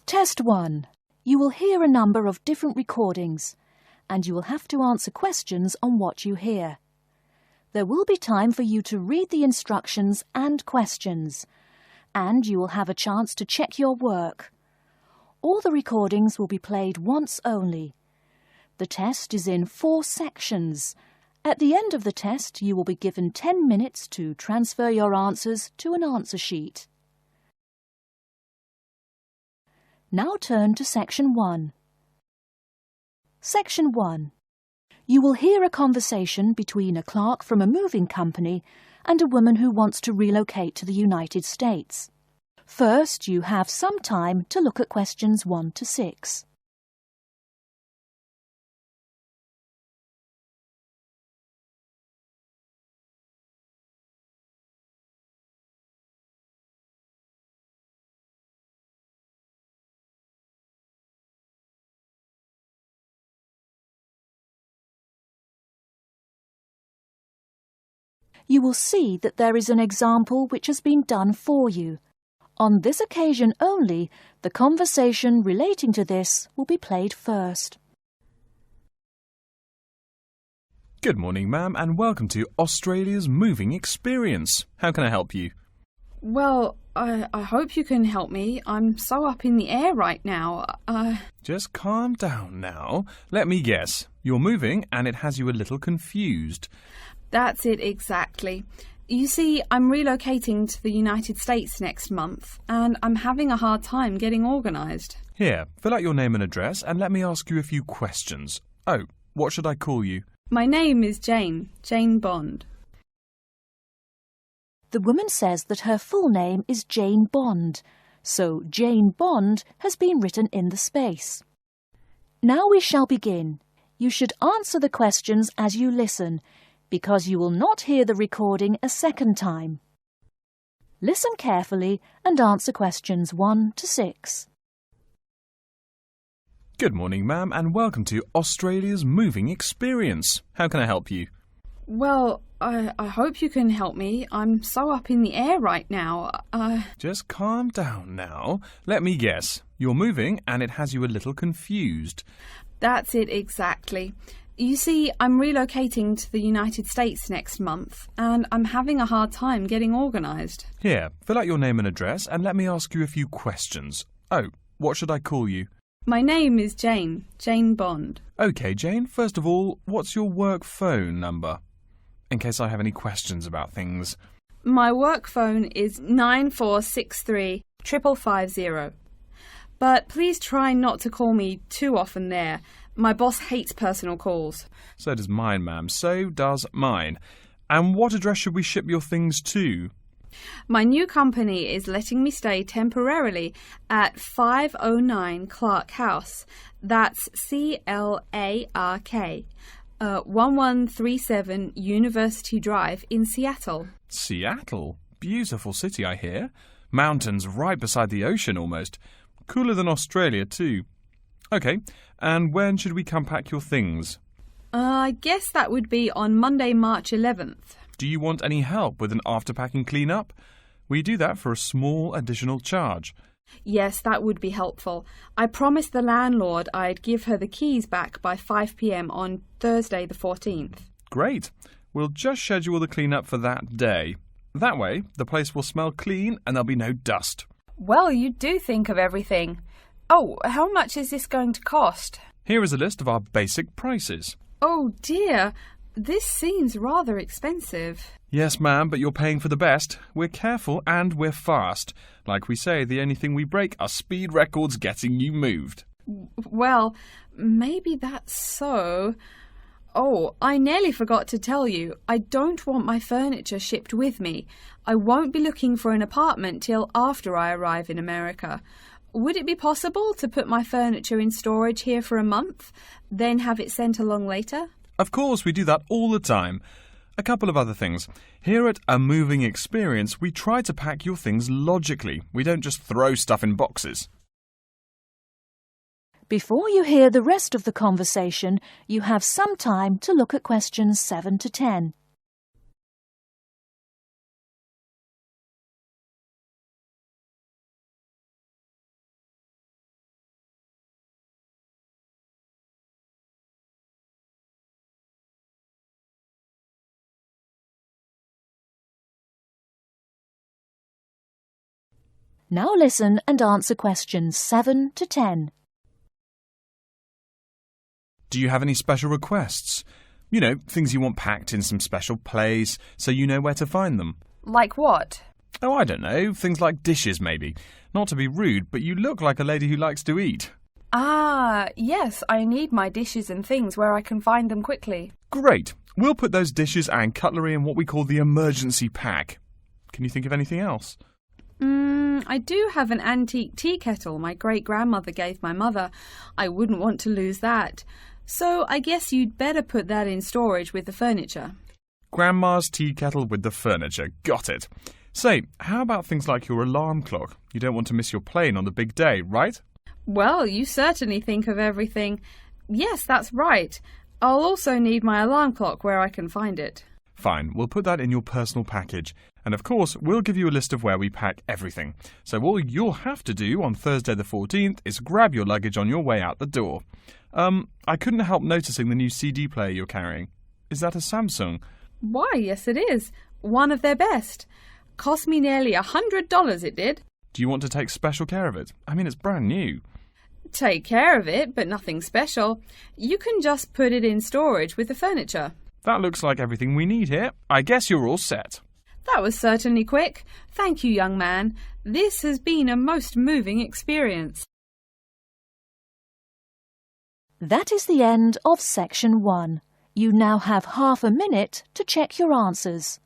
Test 1. You will hear a number of different recordings, and you will have to answer questions on what you hear. There will be time for you to read the instructions and questions, and you will have a chance to check your work. All the recordings will be played once only. The test is in 4 sections. At the end of the test, you will be given 10 minutes to transfer your answers to an answer sheet. Now turn to Section 1. Section 1. You will hear a conversation between a clerk from a moving company and a woman who wants to relocate to the United States. First, you have some time to look at questions 1 to 6. You will see that there is an example which has been done for you. On this occasion only, the conversation relating to this will be played first. Good morning, ma'am, and welcome to Australia's Moving Experience. How can I help you? Well, I hope you can help me. I'm so up in the air right now. Just calm down now. Let me guess. You're moving and it has you a little confused. That's it exactly. You see, I'm relocating to the United States next month, and I'm having a hard time getting organised. Here, fill out your name and address and let me ask you a few questions. Oh, what should I call you? My name is Jane Bond. The woman says that her full name is Jane Bond, so Jane Bond has been written in the space. Now we shall begin. You should answer the questions as you listen, because you will not hear the recording a second time. Listen carefully and answer questions 1 to 6. Good morning, ma'am, and welcome to Australia's Moving Experience. How can I help you? Well, I hope you can help me. I'm so up in the air right now. Just calm down now. Let me guess. You're moving and it has you a little confused. That's it exactly. You see, I'm relocating to the United States next month, and I'm having a hard time getting organised. Here, fill out your name and address and let me ask you a few questions. Oh, what should I call you? My name is Jane Bond. OK, Jane, first of all, what's your work phone number? In case I have any questions about things. My work phone is 9463 550. But please try not to call me too often there. My boss hates personal calls. So does mine, ma'am. So does mine. And what address should we ship your things to? My new company is letting me stay temporarily at 509 Clark House. That's Clark. 1137 University Drive in Seattle. Seattle? Beautiful city, I hear. Mountains right beside the ocean almost. Cooler than Australia too. OK, and when should we come pack your things? I guess that would be on Monday, March 11th. Do you want any help with an after-packing clean-up? We do that for a small additional charge. Yes, that would be helpful. I promised the landlord I'd give her the keys back by 5 p.m. on Thursday the 14th. Great. We'll just schedule the clean-up for that day. That way, the place will smell clean and there'll be no dust. Well, you do think of everything. Oh, how much is this going to cost? Here is a list of our basic prices. Oh dear, this seems rather expensive. Yes, ma'am, but you're paying for the best. We're careful and we're fast. Like we say, the only thing we break are speed records getting you moved. Well, maybe that's so. Oh, I nearly forgot to tell you. I don't want my furniture shipped with me. I won't be looking for an apartment till after I arrive in America. Would it be possible to put my furniture in storage here for a month, then have it sent along later? Of course, we do that all the time. A couple of other things. Here at A Moving Experience, we try to pack your things logically. We don't just throw stuff in boxes. Before you hear the rest of the conversation, you have some time to look at questions 7 to 10. Now listen and answer questions 7 to 10. Do you have any special requests? You know, things you want packed in some special place so you know where to find them. Like what? Oh, I don't know. Things like dishes, maybe. Not to be rude, but you look like a lady who likes to eat. Ah, yes, I need my dishes and things where I can find them quickly. Great. We'll put those dishes and cutlery in what we call the emergency pack. Can you think of anything else? I do have an antique tea kettle my great-grandmother gave my mother. I wouldn't want to lose that. So I guess you'd better put that in storage with the furniture. Grandma's tea kettle with the furniture. Got it. Say, how about things like your alarm clock? You don't want to miss your plane on the big day, right? Well, you certainly think of everything. Yes, that's right. I'll also need my alarm clock where I can find it. Fine, we'll put that in your personal package. And of course, we'll give you a list of where we pack everything. So all you'll have to do on Thursday the 14th is grab your luggage on your way out the door. I couldn't help noticing the new CD player you're carrying. Is that a Samsung? Why, yes it is. One of their best. Cost me nearly $100 it did. Do you want to take special care of it? I mean, it's brand new. Take care of it, but nothing special. You can just put it in storage with the furniture. That looks like everything we need here. I guess you're all set. That was certainly quick. Thank you, young man. This has been a most moving experience. That is the end of Section 1. You now have half a minute to check your answers.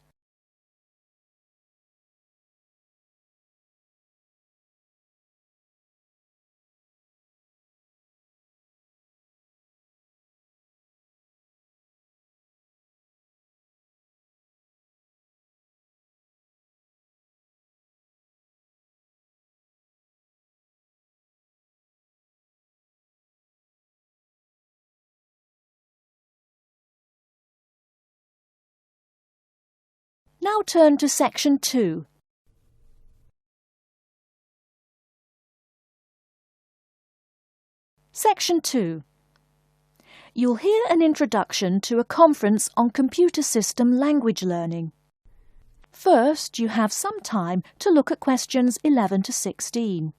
Now turn to Section 2. Section 2. You'll hear an introduction to a conference on computer system language learning. First, you have some time to look at questions 11 to 16.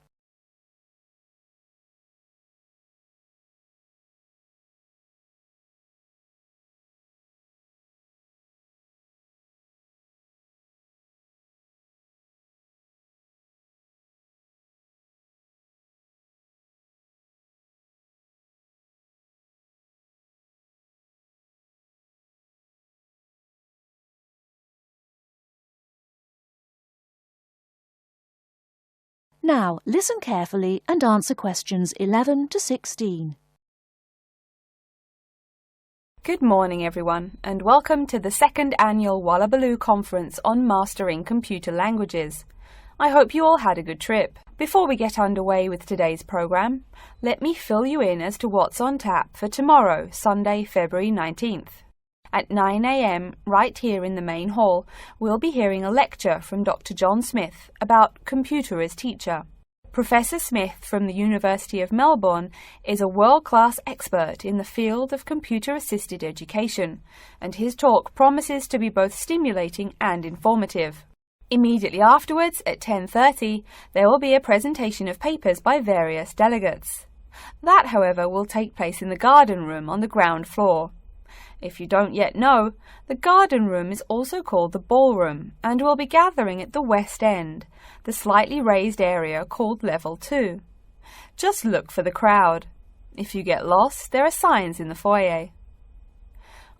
Now, listen carefully and answer questions 11 to 16. Good morning, everyone, and welcome to the second annual Wallabaloo Conference on Mastering Computer Languages. I hope you all had a good trip. Before we get underway with today's program, let me fill you in as to what's on tap for tomorrow, Sunday, February 19th. At 9 a.m, right here in the main hall, we'll be hearing a lecture from Dr. John Smith about computer as teacher. Professor Smith from the University of Melbourne is a world-class expert in the field of computer-assisted education, and his talk promises to be both stimulating and informative. Immediately afterwards, at 10:30, there will be a presentation of papers by various delegates. That, however, will take place in the garden room on the ground floor. If you don't yet know, the garden room is also called the ballroom and will be gathering at the west end, the slightly raised area called Level 2. Just look for the crowd. If you get lost, there are signs in the foyer.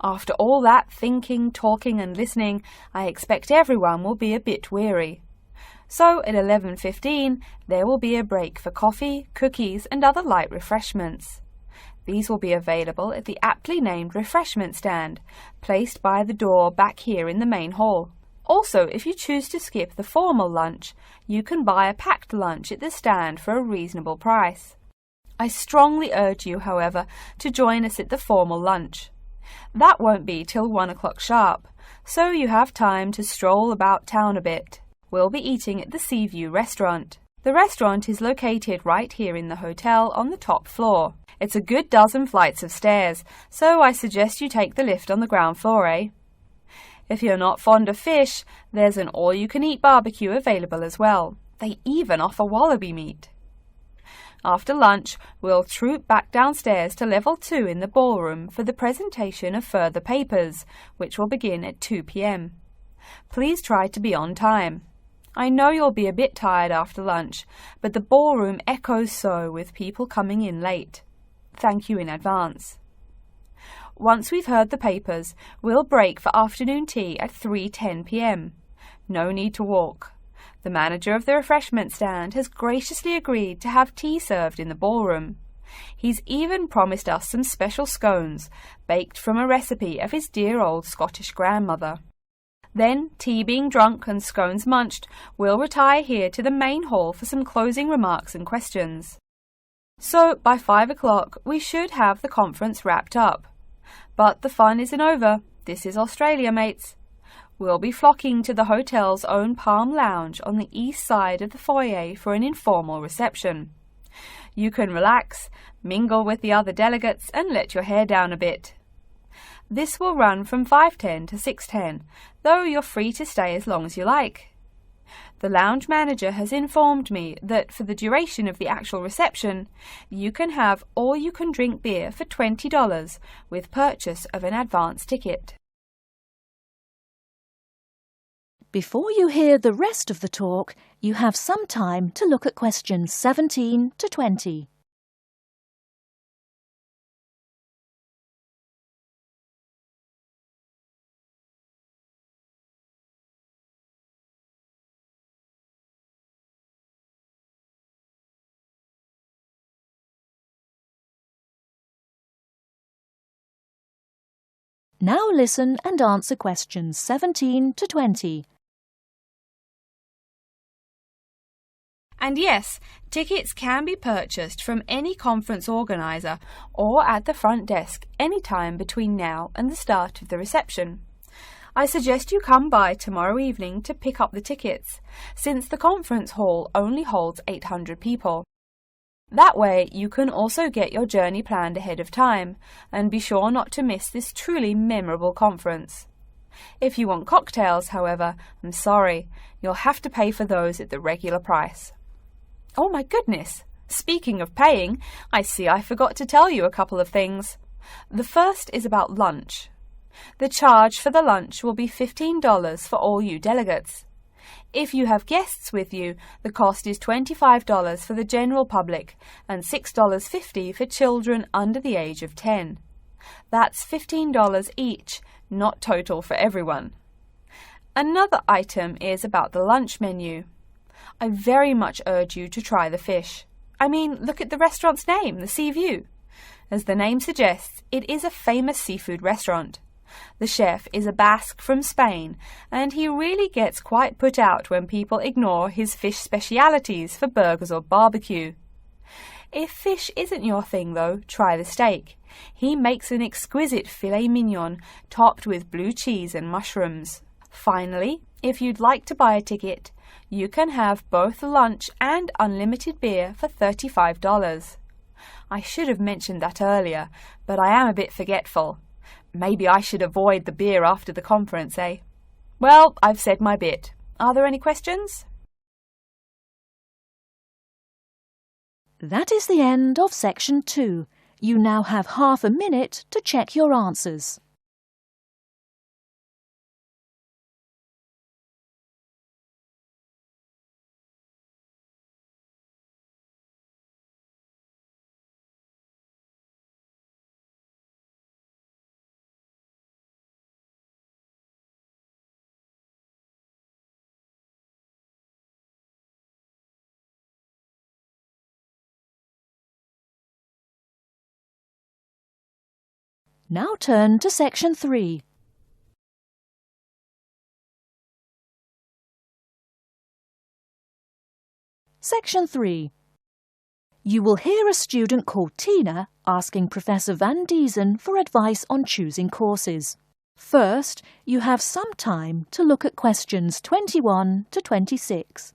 After all that thinking, talking and listening, I expect everyone will be a bit weary. So at 11:15, there will be a break for coffee, cookies and other light refreshments. These will be available at the aptly named refreshment stand, placed by the door back here in the main hall. Also, if you choose to skip the formal lunch, you can buy a packed lunch at the stand for a reasonable price. I strongly urge you, however, to join us at the formal lunch. That won't be till 1 o'clock sharp, so you have time to stroll about town a bit. We'll be eating at the Seaview restaurant. The restaurant is located right here in the hotel on the top floor. It's a good dozen flights of stairs, so I suggest you take the lift on the ground floor, eh? If you're not fond of fish, there's an all-you-can-eat barbecue available as well. They even offer wallaby meat. After lunch, we'll troop back downstairs to level 2 in the ballroom for the presentation of further papers, which will begin at 2 p.m. Please try to be on time. I know you'll be a bit tired after lunch, but the ballroom echoes so with people coming in late. Thank you in advance. Once we've heard the papers, we'll break for afternoon tea at 3:10 p.m. No need to walk. The manager of the refreshment stand has graciously agreed to have tea served in the ballroom. He's even promised us some special scones, baked from a recipe of his dear old Scottish grandmother. Then, tea being drunk and scones munched, we'll retire here to the main hall for some closing remarks and questions. So, by 5 o'clock, we should have the conference wrapped up. But the fun isn't over. This is Australia, mates. We'll be flocking to the hotel's own Palm Lounge on the east side of the foyer for an informal reception. You can relax, mingle with the other delegates, and let your hair down a bit. This will run from 5:10 to 6:10, though you're free to stay as long as you like. The lounge manager has informed me that for the duration of the actual reception, you can have all-you-can-drink beer for $20 with purchase of an advance ticket. Before you hear the rest of the talk, you have some time to look at questions 17 to 20. Now listen and answer questions 17 to 20. And yes, tickets can be purchased from any conference organiser or at the front desk any time between now and the start of the reception. I suggest you come by tomorrow evening to pick up the tickets, since the conference hall only holds 800 people. That way you can also get your journey planned ahead of time and be sure not to miss this truly memorable conference. If you want cocktails, however, I'm sorry, you'll have to pay for those at the regular price. Oh my goodness! Speaking of paying, I see I forgot to tell you a couple of things. The first is about lunch. The charge for the lunch will be $15 for all you delegates. If you have guests with you, the cost is $25 for the general public and $6.50 for children under the age of 10. That's $15 each, not total for everyone. Another item is about the lunch menu. I very much urge you to try the fish. I mean, look at the restaurant's name, the Sea View. As the name suggests, it is a famous seafood restaurant. The chef is a Basque from Spain, and he really gets quite put out when people ignore his fish specialities for burgers or barbecue. If fish isn't your thing, though, try the steak. He makes an exquisite filet mignon topped with blue cheese and mushrooms. Finally, if you'd like to buy a ticket, you can have both lunch and unlimited beer for $35. I should have mentioned that earlier, but I am a bit forgetful. Maybe I should avoid the beer after the conference, eh? Well, I've said my bit. Are there any questions? That is the end of section 2. You now have half a minute to check your answers. Now turn to section 3. Section 3. You will hear a student called Tina asking Professor Van Diesen for advice on choosing courses. First, you have some time to look at questions 21 to 26.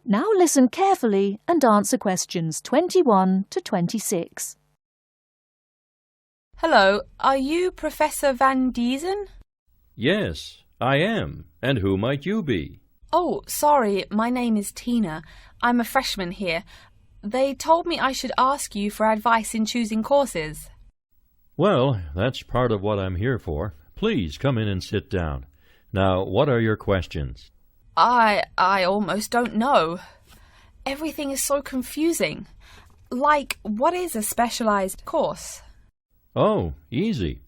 Now listen carefully and answer questions 21 to 26. Hello, are you Professor Van Diesen? Yes, I am. And who might you be? Oh, sorry, my name is Tina. I'm a freshman here. They told me I should ask you for advice in choosing courses. Well, that's part of what I'm here for. Please come in and sit down. Now, what are your questions? I almost don't know. Everything is so confusing. Like, what is a specialized course? Oh, easy.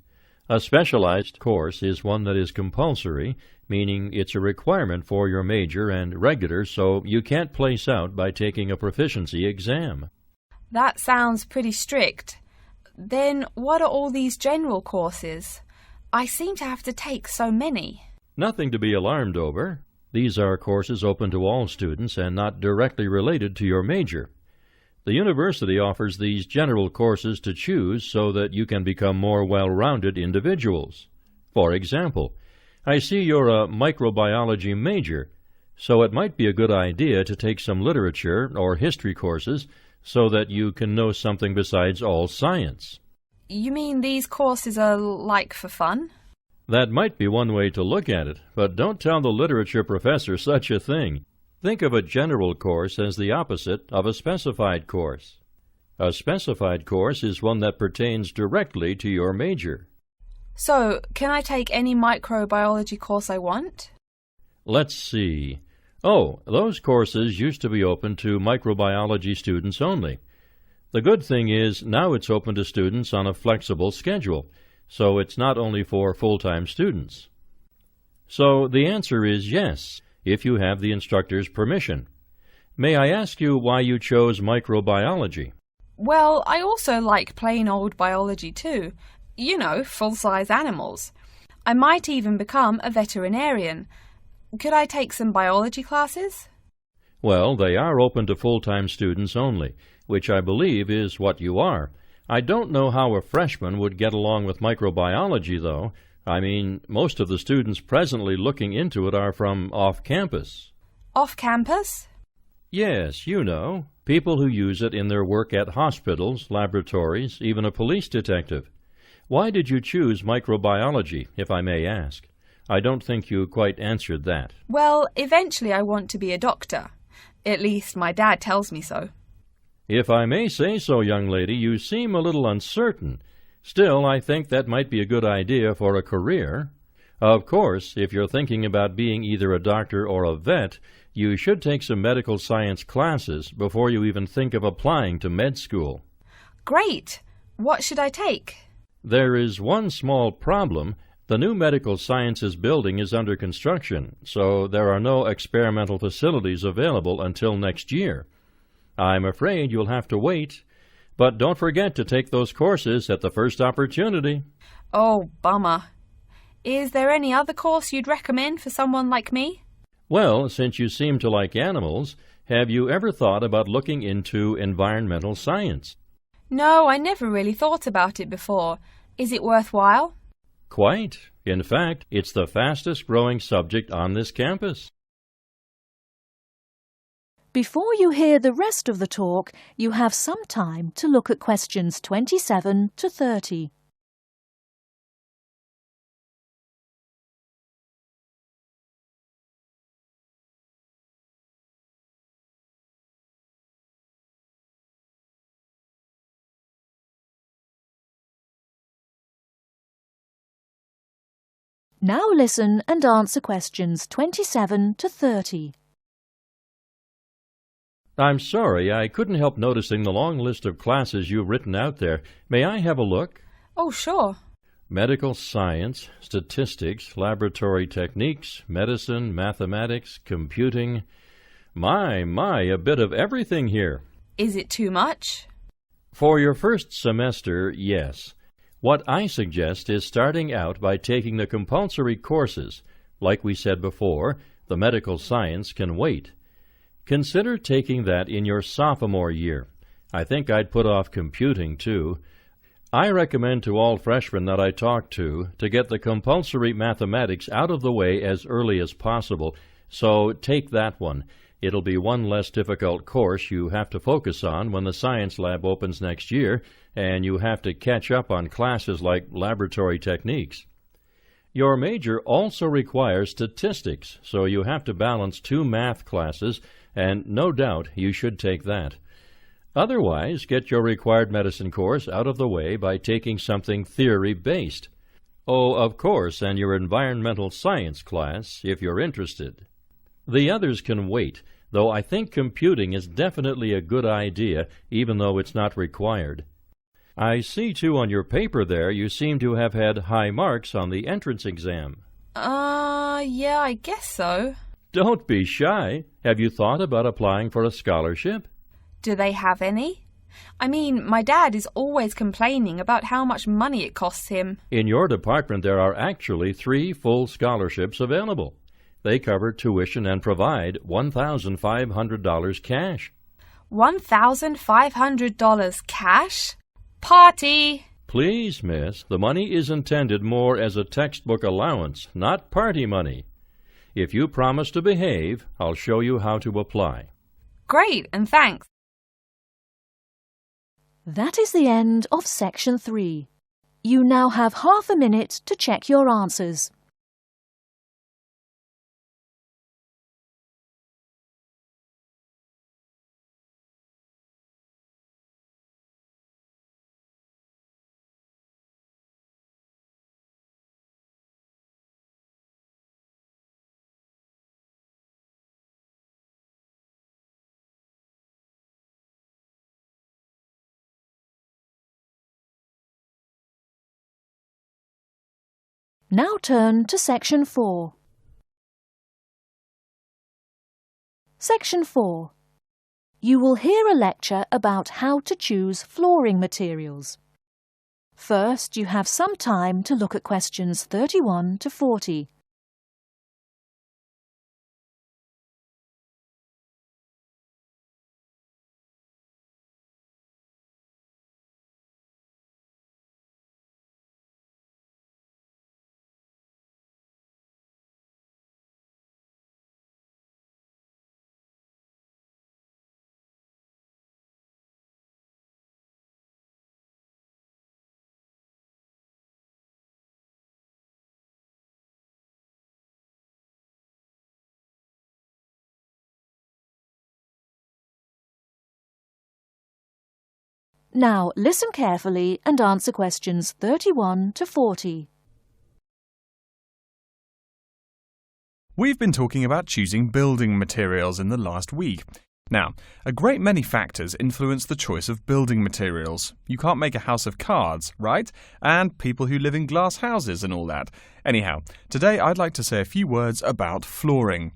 A specialized course is one that is compulsory, meaning it's a requirement for your major, and regular, so you can't place out by taking a proficiency exam. That sounds pretty strict. Then what are all these general courses? I seem to have to take so many. Nothing to be alarmed over. These are courses open to all students and not directly related to your major. The university offers these general courses to choose so that you can become more well-rounded individuals. For example, I see you're a microbiology major, so it might be a good idea to take some literature or history courses so that you can know something besides all science. You mean these courses are like for fun? That might be one way to look at it, but don't tell the literature professor such a thing. Think of a general course as the opposite of a specified course. A specified course is one that pertains directly to your major. So, can I take any microbiology course I want? Let's see. Oh, those courses used to be open to microbiology students only. The good thing is now it's open to students on a flexible schedule, so it's not only for full-time students. So the answer is yes, if you have the instructor's permission. May I ask you why you chose microbiology? Well, I also like plain old biology too. You know, full-size animals. I might even become a veterinarian. Could I take some biology classes? Well, they are open to full-time students only, which I believe is what you are. I don't know how a freshman would get along with microbiology, though. I mean, most of the students presently looking into it are from off-campus. Off-campus? Yes, you know, people who use it in their work at hospitals, laboratories, even a police detective. Why did you choose microbiology, if I may ask? I don't think you quite answered that. Well, eventually I want to be a doctor. At least my dad tells me so. If I may say so, young lady, you seem a little uncertain. Still, I think that might be a good idea for a career. Of course, if you're thinking about being either a doctor or a vet, you should take some medical science classes before you even think of applying to med school. Great! What should I take? There is one small problem. The new medical sciences building is under construction, so there are no experimental facilities available until next year. I'm afraid you'll have to wait, but don't forget to take those courses at the first opportunity. Oh, bummer. Is there any other course you'd recommend for someone like me? Well, since you seem to like animals, have you ever thought about looking into environmental science? No, I never really thought about it before. Is it worthwhile? Quite. In fact, it's the fastest-growing subject on this campus. Before you hear the rest of the talk, you have some time to look at questions 27 to 30. Now listen and answer questions 27 to 30. I'm sorry, I couldn't help noticing the long list of classes you've written out there. May I have a look? Oh, sure. Medical science, statistics, laboratory techniques, medicine, mathematics, computing. My, a bit of everything here. Is it too much? For your first semester, yes. What I suggest is starting out by taking the compulsory courses. Like we said before, the medical science can wait. Consider taking that in your sophomore year. I think I'd put off computing, too. I recommend to all freshmen that I talk to get the compulsory mathematics out of the way as early as possible, so take that one. It'll be one less difficult course you have to focus on when the science lab opens next year, and you have to catch up on classes like laboratory techniques. Your major also requires statistics, so you have to balance 2 math classes, and no doubt you should take that. Otherwise, get your required medicine course out of the way by taking something theory-based. Oh, of course, and your environmental science class, if you're interested. The others can wait, though I think computing is definitely a good idea, even though it's not required. I see, too, on your paper there you seem to have had high marks on the entrance exam. Yeah, I guess so. Don't be shy. Have you thought about applying for a scholarship? Do they have any? I mean, my dad is always complaining about how much money it costs him. In your department there are actually 3 full scholarships available. They cover tuition and provide $1,500 cash. $1,500 cash? Party! Please, miss, the money is intended more as a textbook allowance, not party money. If you promise to behave, I'll show you how to apply. Great, and thanks. That is the end of Section 3. You now have half a minute to check your answers. Now turn to Section 4. Section 4. You will hear a lecture about how to choose flooring materials. First, you have some time to look at questions 31 to 40. Now listen carefully and answer questions 31 to 40. We've been talking about choosing building materials in the last week. Now, a great many factors influence the choice of building materials. You can't make a house of cards, right? And people who live in glass houses and all that. Anyhow, today I'd like to say a few words about flooring.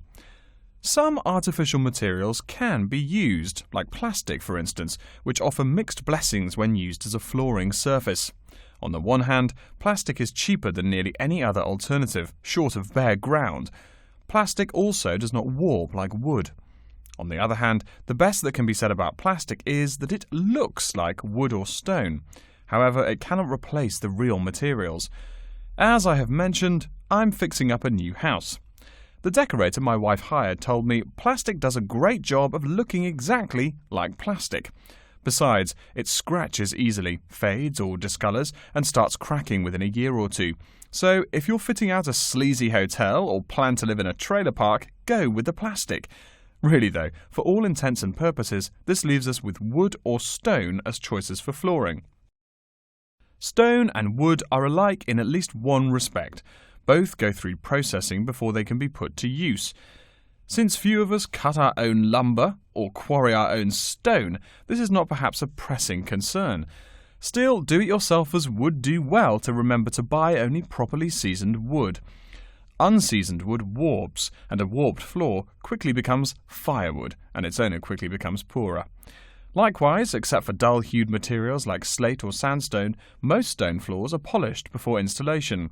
Some artificial materials can be used, like plastic for instance, which offer mixed blessings when used as a flooring surface. On the one hand, plastic is cheaper than nearly any other alternative, short of bare ground. Plastic also does not warp like wood. On the other hand, the best that can be said about plastic is that it looks like wood or stone. However, it cannot replace the real materials. As I have mentioned, I'm fixing up a new house. The decorator my wife hired told me plastic does a great job of looking exactly like plastic. Besides, it scratches easily, fades or discolours, and starts cracking within a year or two. So, if you're fitting out a sleazy hotel or plan to live in a trailer park, go with the plastic. Really though, for all intents and purposes, this leaves us with wood or stone as choices for flooring. Stone and wood are alike in at least one respect. Both go through processing before they can be put to use. Since few of us cut our own lumber or quarry our own stone, this is not perhaps a pressing concern. Still, do-it-yourselfers would do well to remember to buy only properly seasoned wood. Unseasoned wood warps, and a warped floor quickly becomes firewood, and its owner quickly becomes poorer. Likewise, except for dull-hued materials like slate or sandstone, most stone floors are polished before installation.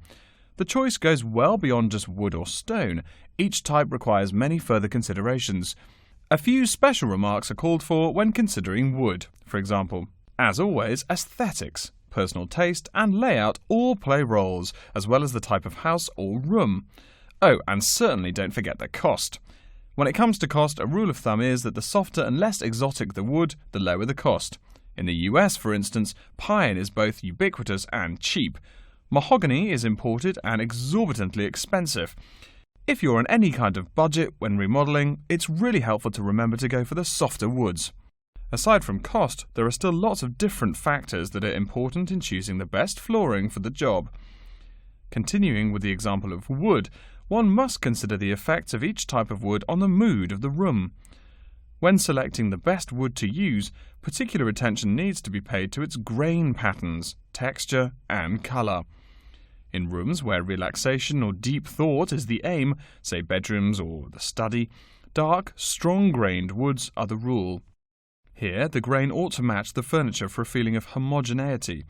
The choice goes well beyond just wood or stone. Each type requires many further considerations. A few special remarks are called for when considering wood. For example, as always, aesthetics, personal taste and layout all play roles, as well as the type of house or room. Oh, and certainly don't forget the cost. When it comes to cost, a rule of thumb is that the softer and less exotic the wood, the lower the cost. In the US, for instance, pine is both ubiquitous and cheap. Mahogany is imported and exorbitantly expensive. If you're on any kind of budget when remodeling, it's really helpful to remember to go for the softer woods. Aside from cost, there are still lots of different factors that are important in choosing the best flooring for the job. Continuing with the example of wood, one must consider the effects of each type of wood on the mood of the room. When selecting the best wood to use, particular attention needs to be paid to its grain patterns, texture, and colour. In rooms where relaxation or deep thought is the aim, say bedrooms or the study, dark, strong-grained woods are the rule. Here, the grain ought to match the furniture for a feeling of homogeneity.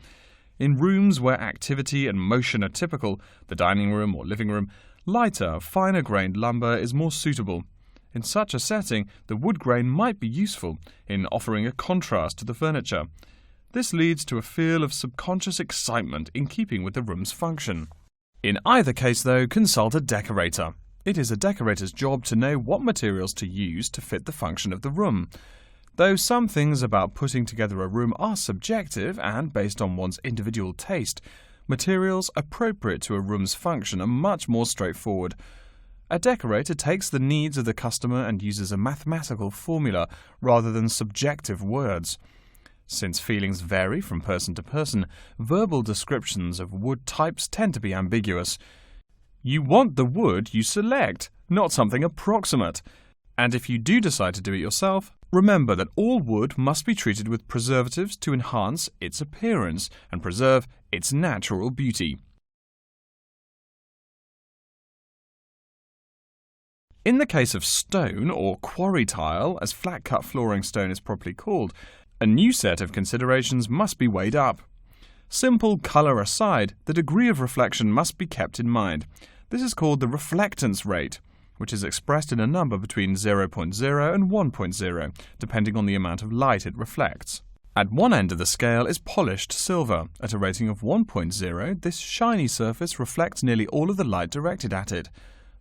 In rooms where activity and motion are typical, the dining room or living room, lighter, finer-grained lumber is more suitable. In such a setting, the wood grain might be useful in offering a contrast to the furniture. This leads to a feel of subconscious excitement in keeping with the room's function. In either case, though, consult a decorator. It is a decorator's job to know what materials to use to fit the function of the room. Though some things about putting together a room are subjective and based on one's individual taste, materials appropriate to a room's function are much more straightforward. A decorator takes the needs of the customer and uses a mathematical formula rather than subjective words. Since feelings vary from person to person, verbal descriptions of wood types tend to be ambiguous. You want the wood you select, not something approximate. And if you do decide to do it yourself, remember that all wood must be treated with preservatives to enhance its appearance and preserve its natural beauty. In the case of stone, or quarry tile, as flat-cut flooring stone is properly called, a new set of considerations must be weighed up. Simple colour aside, the degree of reflection must be kept in mind. This is called the reflectance rate, which is expressed in a number between 0.0 and 1.0, depending on the amount of light it reflects. At one end of the scale is polished silver. At a rating of 1.0, this shiny surface reflects nearly all of the light directed at it.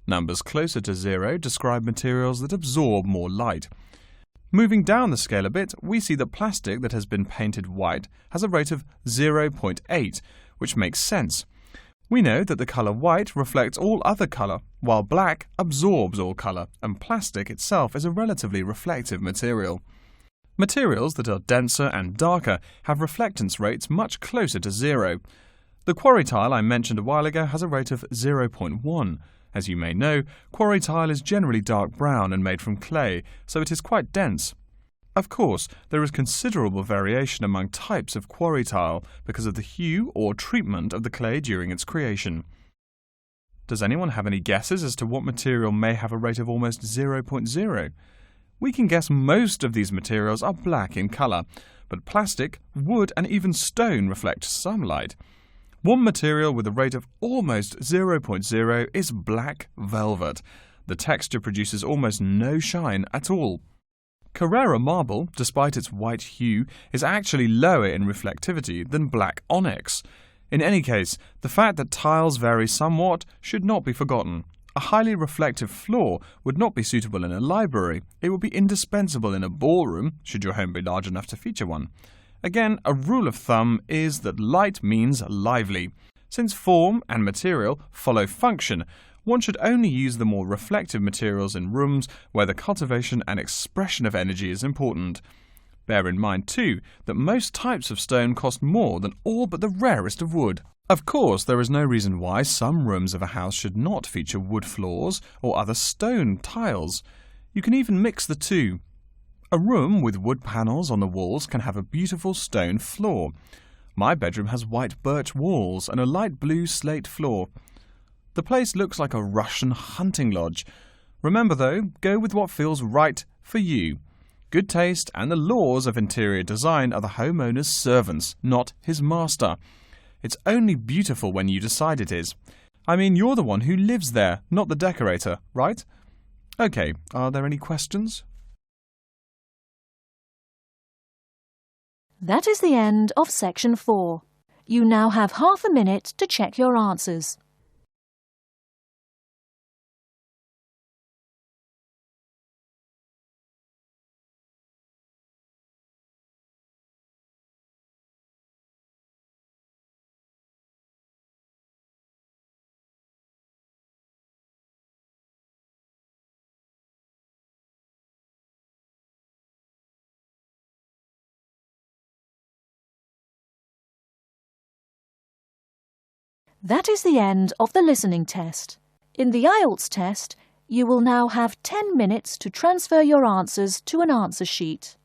Numbers closer to 0 describe materials that absorb more light. Moving down the scale a bit, we see that plastic that has been painted white has a rate of 0.8, which makes sense. We know that the colour white reflects all other colour, while black absorbs all colour, and plastic itself is a relatively reflective material. Materials that are denser and darker have reflectance rates much closer to 0. The quarry tile I mentioned a while ago has a rate of 0.1. As you may know, quarry tile is generally dark brown and made from clay, so it is quite dense. Of course, there is considerable variation among types of quarry tile because of the hue or treatment of the clay during its creation. Does anyone have any guesses as to what material may have a rate of almost 0.0? We can guess most of these materials are black in colour, but plastic, wood and even stone reflect some light. One material with a rate of almost 0.0 is black velvet. The texture produces almost no shine at all. Carrara marble, despite its white hue, is actually lower in reflectivity than black onyx. In any case, the fact that tiles vary somewhat should not be forgotten. A highly reflective floor would not be suitable in a library. It would be indispensable in a ballroom, should your home be large enough to feature one. Again, a rule of thumb is that light means lively. Since form and material follow function, one should only use the more reflective materials in rooms where the cultivation and expression of energy is important. Bear in mind, too, that most types of stone cost more than all but the rarest of wood. Of course, there is no reason why some rooms of a house should not feature wood floors or other stone tiles. You can even mix the two. A room with wood panels on the walls can have a beautiful stone floor. My bedroom has white birch walls and a light blue slate floor. The place looks like a Russian hunting lodge. Remember though, go with what feels right for you. Good taste and the laws of interior design are the homeowner's servants, not his master. It's only beautiful when you decide it is. I mean, you're the one who lives there, not the decorator, right? Okay, are there any questions? That is the end of section 4. You now have half a minute to check your answers. That is the end of the listening test. In the IELTS test, you will now have 10 minutes to transfer your answers to an answer sheet.